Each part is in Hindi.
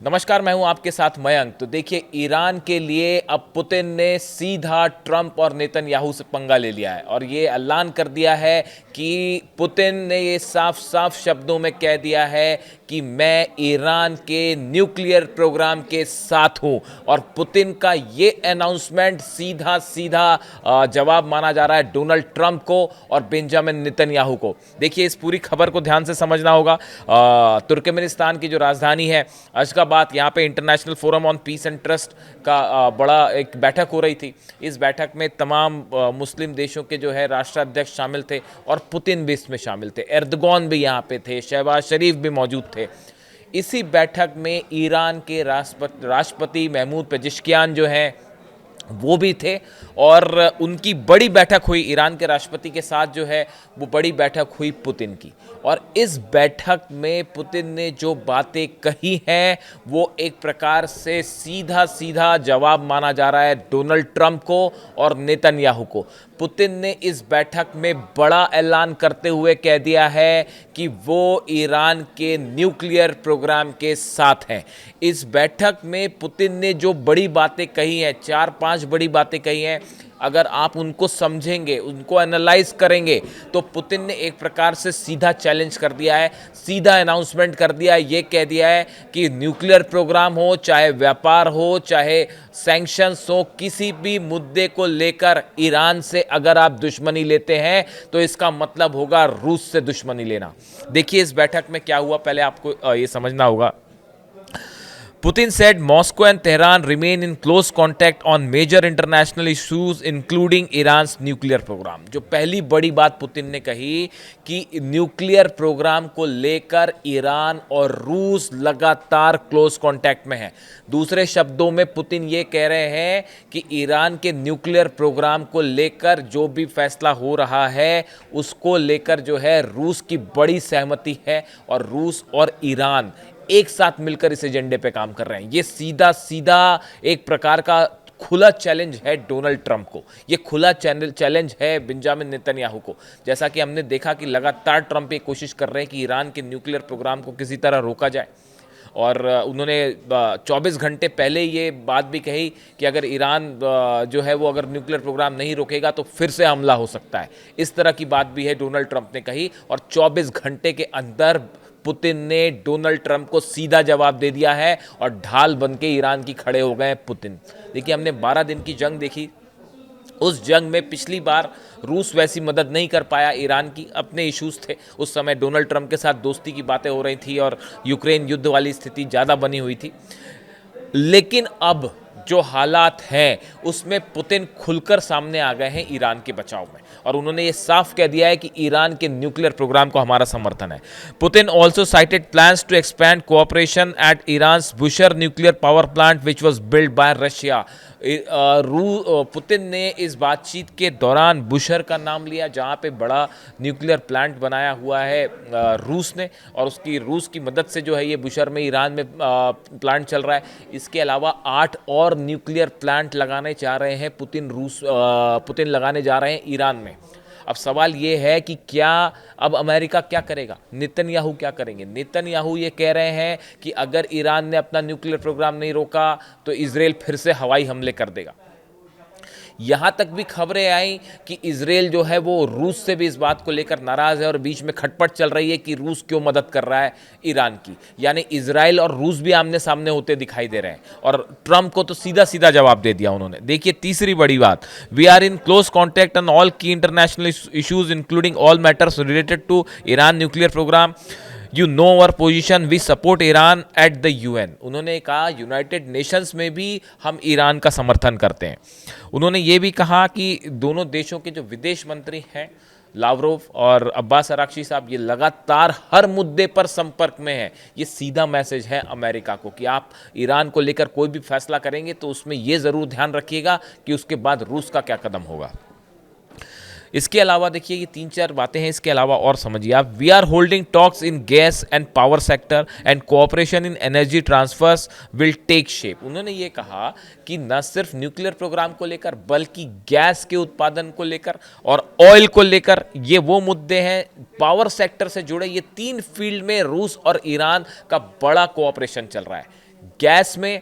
नमस्कार, मैं हूं आपके साथ मयंक। तो देखिए, ईरान के लिए अब पुतिन ने सीधा ट्रंप और नेतन्याहू से पंगा ले लिया है और ये ऐलान कर दिया है कि पुतिन ने ये साफ साफ शब्दों में कह दिया है कि मैं ईरान के न्यूक्लियर प्रोग्राम के साथ हूं। और पुतिन का ये अनाउंसमेंट सीधा सीधा जवाब माना जा रहा है डोनाल्ड ट्रंप को और बेंजामिन नेतन्याहू को। देखिए, इस पूरी खबर को ध्यान से समझना होगा। तुर्कमेनिस्तान की जो राजधानी है अशगाबाद, यहाँ पे international forum on peace and trust का बड़ा एक बैठक हो रही थी। इस बैठक में तमाम मुस्लिम देशों के जो है राष्ट्राध्यक्ष शामिल थे और पुतिन भी इसमें शामिल थे। एर्दोगन भी यहाँ पे थे, शहबाज शरीफ भी मौजूद थे। इसी बैठक में ईरान के राष्ट्रपति महमूद पेजिशकियान जो हैं वो भी थे और उनकी बड़ी बैठक हुई ईरान के राष्ट्रपति के साथ। जो है वो बड़ी बैठक हुई पुतिन की, और इस बैठक में पुतिन ने जो बातें कही हैं वो एक प्रकार से सीधा सीधा जवाब माना जा रहा है डोनाल्ड ट्रंप को और नेतन्याहू को। पुतिन ने इस बैठक में बड़ा ऐलान करते हुए कह दिया है कि वो ईरान के न्यूक्लियर प्रोग्राम के साथ हैं। इस बैठक में पुतिन ने जो बड़ी बातें कही हैं, 4-5 बड़ी बातें कही हैं, अगर आप उनको समझेंगे, उनको एनालाइज करेंगे, तो पुतिन ने एक प्रकार से सीधा चैलेंज कर दिया है, सीधा अनाउंसमेंट कर दिया है। ये कह दिया है कि न्यूक्लियर प्रोग्राम हो, चाहे व्यापार हो, चाहे सैंक्शंस हो, किसी भी मुद्दे को लेकर ईरान से अगर आप दुश्मनी लेते हैं तो इसका मतलब होगा रूस से दुश्मनी लेना। देखिए इस बैठक में क्या हुआ, पहले आपको ये समझना होगा। Putin said Moscow and Tehran remain in close contact on major international issues including Iran's nuclear program। जो पहली बड़ी बात पुतिन ने कही कि न्यूक्लियर प्रोग्राम को लेकर ईरान और रूस लगातार क्लोज कांटेक्ट में है। दूसरे शब्दों में पुतिन ये कह रहे हैं कि ईरान के न्यूक्लियर प्रोग्राम को लेकर जो भी फैसला हो रहा है उसको लेकर जो है रूस की बड़ी सहमति है और रूस और ईरान एक साथ मिलकर इस एजेंडे पे काम कर रहे हैं। ये सीधा सीधा एक प्रकार का खुला चैलेंज है डोनाल्ड ट्रंप को, ये खुला चैलेंज है बेंजामिन नेतन्याहू को। जैसा कि हमने देखा कि लगातार ट्रंप ये कोशिश कर रहे हैं कि ईरान के न्यूक्लियर प्रोग्राम को किसी तरह रोका जाए, और उन्होंने 24 घंटे पहले ये बात भी कही कि अगर ईरान जो है वो अगर न्यूक्लियर प्रोग्राम नहीं रोकेगा तो फिर से हमला हो सकता है। इस तरह की बात भी है डोनाल्ड ट्रंप ने कही, और 24 घंटे के अंदर पुतिन ने डोनाल्ड ट्रंप को सीधा जवाब दे दिया है और ढाल बन के ईरान की खड़े हो गए पुतिन। देखिए, हमने 12 दिन की जंग देखी। उस जंग में पिछली बार रूस वैसी मदद नहीं कर पाया ईरान की, अपने इश्यूज थे। उस समय डोनाल्ड ट्रंप के साथ दोस्ती की बातें हो रही थी और यूक्रेन युद्ध वाली स्थिति ज़्यादा बनी हुई थी। लेकिन अब जो हालात हैं उसमें पुतिन खुलकर सामने आ गए हैं ईरान के बचाव में, और उन्होंने ये साफ कह दिया है कि ईरान के न्यूक्लियर प्रोग्राम को हमारा समर्थन है। Putin also cited plans to expand cooperation at Iran's Bushehr nuclear power plant which was build by Russia. Putin ने इस बातचीत के दौरान बुशर का नाम लिया, जहाँ पे बड़ा न्यूक्लियर प्लांट बनाया हुआ है रूस ने, और उसकी रूस की मदद से जो है ये बुशर में ईरान में प्लांट चल रहा है। इसके अलावा 8 और न्यूक्लियर प्लांट लगाने चाह रहे हैं पुतिन लगाने जा रहे हैं ईरान में। अब सवाल ये है कि क्या अब अमेरिका क्या करेगा, नेतन्याहू क्या करेंगे। नेतन्याहू ये कह रहे हैं कि अगर ईरान ने अपना न्यूक्लियर प्रोग्राम नहीं रोका तो इजराइल फिर से हवाई हमले कर देगा। यहाँ तक भी खबरें आई कि इजराइल जो है वो रूस से भी इस बात को लेकर नाराज़ है और बीच में खटपट चल रही है कि रूस क्यों मदद कर रहा है ईरान की। यानी इजराइल और रूस भी आमने सामने होते दिखाई दे रहे हैं, और ट्रंप को तो सीधा सीधा जवाब दे दिया उन्होंने। देखिए तीसरी बड़ी बात, we are in close contact on all key international issues including all matters related to Iran nuclear program. You know our position, we support Iran at the UN. उन्होंने कहा यूनाइटेड नेशंस में भी हम ईरान का समर्थन करते हैं। उन्होंने ये भी कहा कि दोनों देशों के जो विदेश मंत्री हैं लावरोव और अब्बास अराक्ची साहब, ये लगातार हर मुद्दे पर संपर्क में है। ये सीधा मैसेज है अमेरिका को कि आप ईरान को लेकर कोई भी फैसला करेंगे तो उसमें ये ज़रूर ध्यान रखिएगा कि उसके बाद रूस का क्या कदम होगा। इसके अलावा देखिए ये 3-4 बातें हैं, इसके अलावा और समझिए आप। We are holding talks in gas and power sector and cooperation in energy transfers will take shape. उन्होंने ये कहा कि न सिर्फ न्यूक्लियर प्रोग्राम को लेकर बल्कि गैस के उत्पादन को लेकर और ऑयल को लेकर, ये वो मुद्दे हैं पावर सेक्टर से जुड़े। ये 3 फील्ड में रूस और ईरान का बड़ा कोऑपरेशन चल रहा है। गैस में,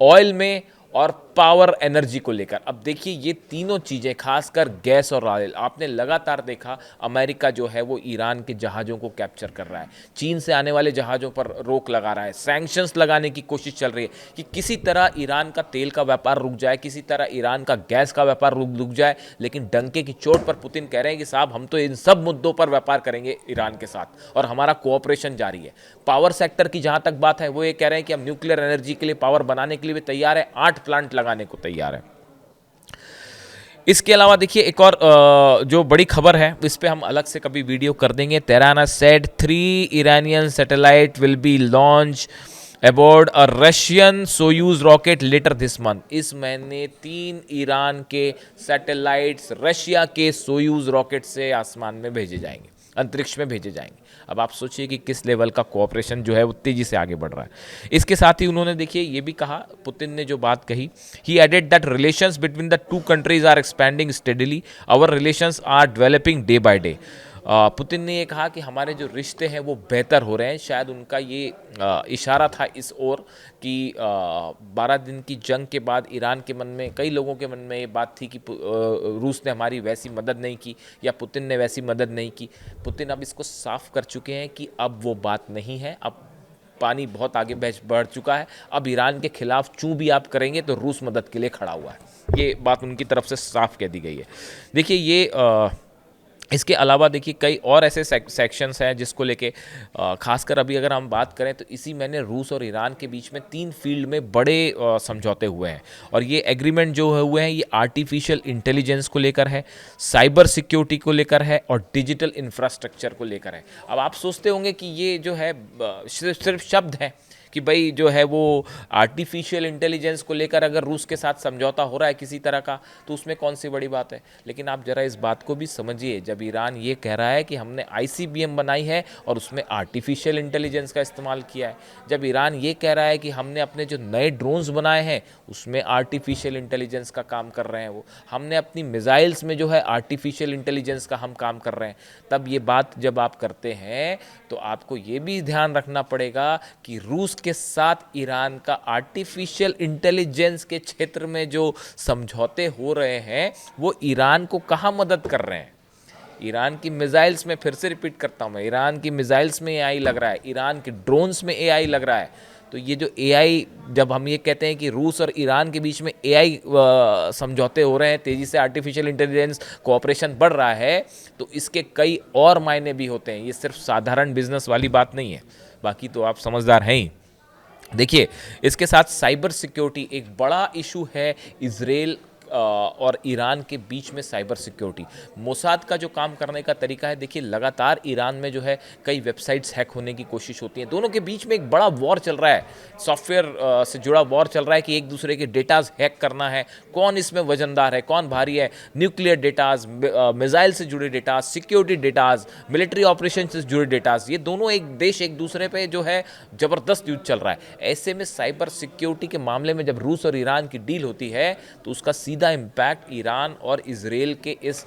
ऑयल में और पावर एनर्जी को लेकर। अब देखिए ये तीनों चीज़ें, खासकर गैस और ऑयल, आपने लगातार देखा अमेरिका जो है वो ईरान के जहाज़ों को कैप्चर कर रहा है, चीन से आने वाले जहाज़ों पर रोक लगा रहा है, सैंक्शंस लगाने की कोशिश चल रही है कि किसी तरह ईरान का तेल का व्यापार रुक जाए, किसी तरह ईरान का गैस का व्यापार रुक जाए। लेकिन डंके की चोट पर पुतिन कह रहे हैं कि साहब हम तो इन सब मुद्दों पर व्यापार करेंगे ईरान के साथ और हमारा कोऑपरेशन जारी है। पावर सेक्टर की जहां तक बात है, वो ये कह रहे हैं कि हम न्यूक्लियर एनर्जी के लिए, पावर बनाने के लिए भी तैयार है, 8 प्लांट लगाने को तैयार है। इसके अलावा देखिए एक और जो बड़ी खबर है, इस पे हम अलग से कभी वीडियो कर देंगे। Tehran said 3 Iranian satellite will be launch aboard a Russian Soyuz rocket later this month. इस महीने 3 ईरान के सैटेलाइट्स रशिया के सोयूज रॉकेट से आसमान में भेजे जाएंगे, अंतरिक्ष में भेजे जाएंगे। अब आप सोचिए कि किस लेवल का कोऑपरेशन जो है वो तेजी से आगे बढ़ रहा है। इसके साथ ही उन्होंने देखिए ये भी कहा, पुतिन ने जो बात कही, he added that relations between the two countries are expanding steadily, our relations are developing day by day. Putin ने ये कहा कि हमारे जो रिश्ते हैं वो बेहतर हो रहे हैं। शायद उनका ये इशारा था इस ओर कि 12 दिन की जंग के बाद ईरान के मन में, कई लोगों के मन में ये बात थी कि रूस ने हमारी वैसी मदद नहीं की या पुतिन ने वैसी मदद नहीं की। पुतिन अब इसको साफ कर चुके हैं कि अब वो बात नहीं है, अब पानी बहुत आगे बढ़ चुका है। अब ईरान के खिलाफ चूं भी आप करेंगे तो रूस मदद के लिए खड़ा हुआ है। ये बात उनकी तरफ से साफ कह दी गई है। देखिए ये इसके अलावा देखिए कई और ऐसे सेक्शंस हैं जिसको लेके खासकर अभी अगर हम बात करें तो इसी महीने रूस और ईरान के बीच में 3 फील्ड में बड़े समझौते हुए हैं। और ये एग्रीमेंट जो हुए हैं ये आर्टिफिशियल इंटेलिजेंस को लेकर है, साइबर सिक्योरिटी को लेकर है और डिजिटल इंफ्रास्ट्रक्चर को लेकर है। अब आप सोचते होंगे कि ये जो है सिर्फ शब्द हैं कि भाई जो है वो आर्टिफिशियल इंटेलिजेंस को लेकर अगर रूस के साथ समझौता हो रहा है किसी तरह का, तो उसमें कौन सी बड़ी बात है। लेकिन आप जरा इस बात को भी समझिए, जब ईरान ये कह रहा है कि हमने ICBM बनाई है और उसमें आर्टिफिशियल इंटेलिजेंस का इस्तेमाल किया है, जब ईरान ये कह रहा है कि हमने अपने जो नए ड्रोन्स बनाए हैं उसमें आर्टिफिशियल इंटेलिजेंस का काम कर रहे हैं, वो हमने अपनी मिसाइल्स में जो है आर्टिफिशियल इंटेलिजेंस का हम काम कर रहे हैं, तब ये बात जब आप करते हैं तो आपको ये भी ध्यान रखना पड़ेगा कि रूस के साथ ईरान का आर्टिफिशियल इंटेलिजेंस के क्षेत्र में जो समझौते हो रहे हैं वो ईरान को कहाँ मदद कर रहे हैं। ईरान की मिसाइल्स में, फिर से रिपीट करता हूँ मैं, ईरान की मिसाइल्स में AI लग रहा है, ईरान के ड्रोन्स में AI लग रहा है। तो ये जो AI, जब हम ये कहते हैं कि रूस और ईरान के बीच में AI समझौते हो रहे हैं, तेज़ी से आर्टिफिशियल इंटेलिजेंस कोऑपरेशन बढ़ रहा है, तो इसके कई और मायने भी होते हैं। ये सिर्फ साधारण बिजनेस वाली बात नहीं है। बाकी तो आप समझदार हैं ही। देखिए इसके साथ साइबर सिक्योरिटी एक बड़ा इशू है इजराइल और ईरान के बीच में। साइबर सिक्योरिटी, मोसाद का जो काम करने का तरीका है, देखिए लगातार ईरान में जो है कई वेबसाइट्स हैक होने की कोशिश होती है। दोनों के बीच में एक बड़ा वॉर चल रहा है, सॉफ्टवेयर से जुड़ा वॉर चल रहा है कि एक दूसरे के डेटाज हैक करना है, कौन इसमें वजनदार है, कौन भारी है। न्यूक्लियर डेटाज, मिसाइल से जुड़े datas, security datas, military operation से जुड़े डेटाज, ये दोनों एक देश एक दूसरे पे जो है ज़बरदस्त युद्ध चल रहा है। ऐसे में साइबर सिक्योरिटी के मामले में जब रूस और ईरान की डील होती है तो उसका सीधा इंपैक्ट ईरान और इजराइल के इस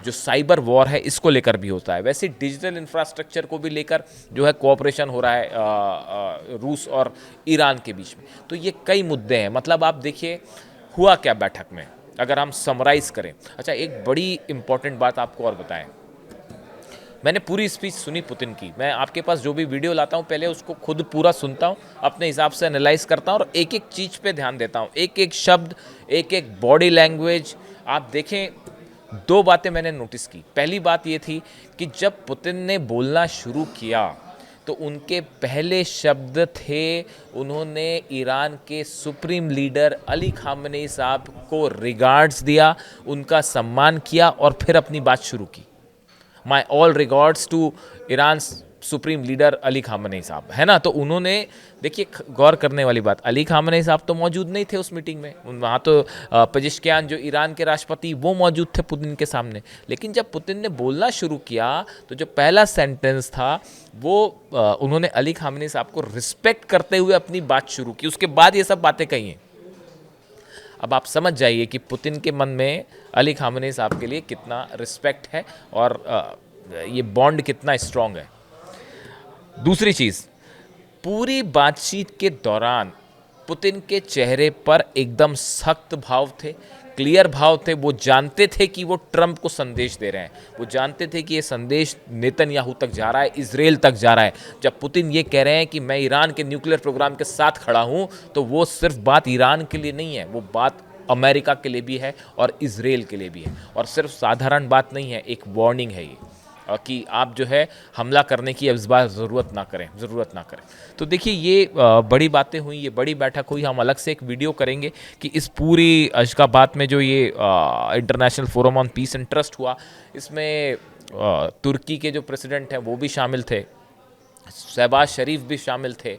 जो साइबर वॉर है इसको लेकर भी होता है। वैसे डिजिटल इंफ्रास्ट्रक्चर को भी लेकर जो है कोऑपरेशन हो रहा है रूस और ईरान के बीच में। तो ये कई मुद्दे हैं। मतलब आप देखिए हुआ क्या बैठक में, अगर हम समराइज करें। अच्छा, एक बड़ी इंपॉर्टेंट बात आपको और बताएं, मैंने पूरी स्पीच सुनी पुतिन की। मैं आपके पास जो भी वीडियो लाता हूँ पहले उसको खुद पूरा सुनता हूँ, अपने हिसाब से एनालाइज करता हूँ और एक एक चीज़ पे ध्यान देता हूँ, एक एक शब्द, एक एक बॉडी लैंग्वेज। आप देखें, 2 बातें मैंने नोटिस की। पहली बात ये थी कि जब पुतिन ने बोलना शुरू किया तो उनके पहले शब्द थे, उन्होंने ईरान के सुप्रीम लीडर अली खामनेई साहब को रिगार्ड्स दिया, उनका सम्मान किया और फिर अपनी बात शुरू की। My all regards to Iran supreme leader Ali Khamenei साहब, है ना। तो उन्होंने, देखिए गौर करने वाली बात, अली खामनेई साहब तो मौजूद नहीं थे उस मीटिंग में, वहाँ तो पेजेश्कियान जो ईरान के राष्ट्रपति वो मौजूद थे पुतिन के सामने। लेकिन जब पुतिन ने बोलना शुरू किया तो जो पहला सेंटेंस था वो उन्होंने अली खामनेई साहब को रिस्पेक्ट करते हुए अपनी बात शुरू की, उसके बाद ये सब बातें कही हैं। अब आप समझ जाइए कि पुतिन के मन में अली खामनेई साहब के लिए कितना रिस्पेक्ट है और ये बॉन्ड कितना स्ट्रॉन्ग है। दूसरी चीज़, पूरी बातचीत के दौरान पुतिन के चेहरे पर एकदम सख्त भाव थे, क्लियर भाव थे। वो जानते थे कि वो ट्रंप को संदेश दे रहे हैं, वो जानते थे कि ये संदेश नेतन्याहू तक जा रहा है, इजराइल तक जा रहा है। जब पुतिन ये कह रहे हैं कि मैं ईरान के न्यूक्लियर प्रोग्राम के साथ खड़ा हूं, तो वो सिर्फ बात ईरान के लिए नहीं है, वो बात अमेरिका के लिए भी है और इजराइल के लिए भी है। और सिर्फ साधारण बात नहीं है, एक वार्निंग है ये कि आप जो है हमला करने की अब इस बार ज़रूरत ना करें। तो देखिए ये बड़ी बातें हुई, ये बड़ी बैठक हुई। हम अलग से एक वीडियो करेंगे कि इस पूरी अशगाबाद में जो ये international forum on peace and trust हुआ, इसमें तुर्की के जो प्रेसिडेंट हैं वो भी शामिल थे, शहबाज शरीफ भी शामिल थे,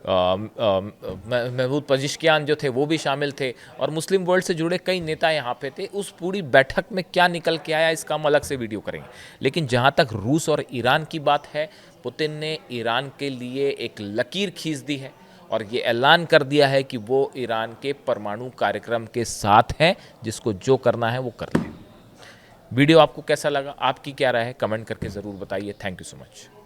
महमूद पजिशकियान जो थे वो भी शामिल थे, और मुस्लिम वर्ल्ड से जुड़े कई नेता यहाँ पे थे। उस पूरी बैठक में क्या निकल के आया इसका हम अलग से वीडियो करेंगे। लेकिन जहाँ तक रूस और ईरान की बात है, पुतिन ने ईरान के लिए एक लकीर खींच दी है और ये ऐलान कर दिया है कि वो ईरान के परमाणु कार्यक्रम के साथ हैं, जिसको जो करना है वो कर ले। वीडियो आपको कैसा लगा, आपकी क्या राय है, कमेंट करके ज़रूर बताइए। Thank you so much.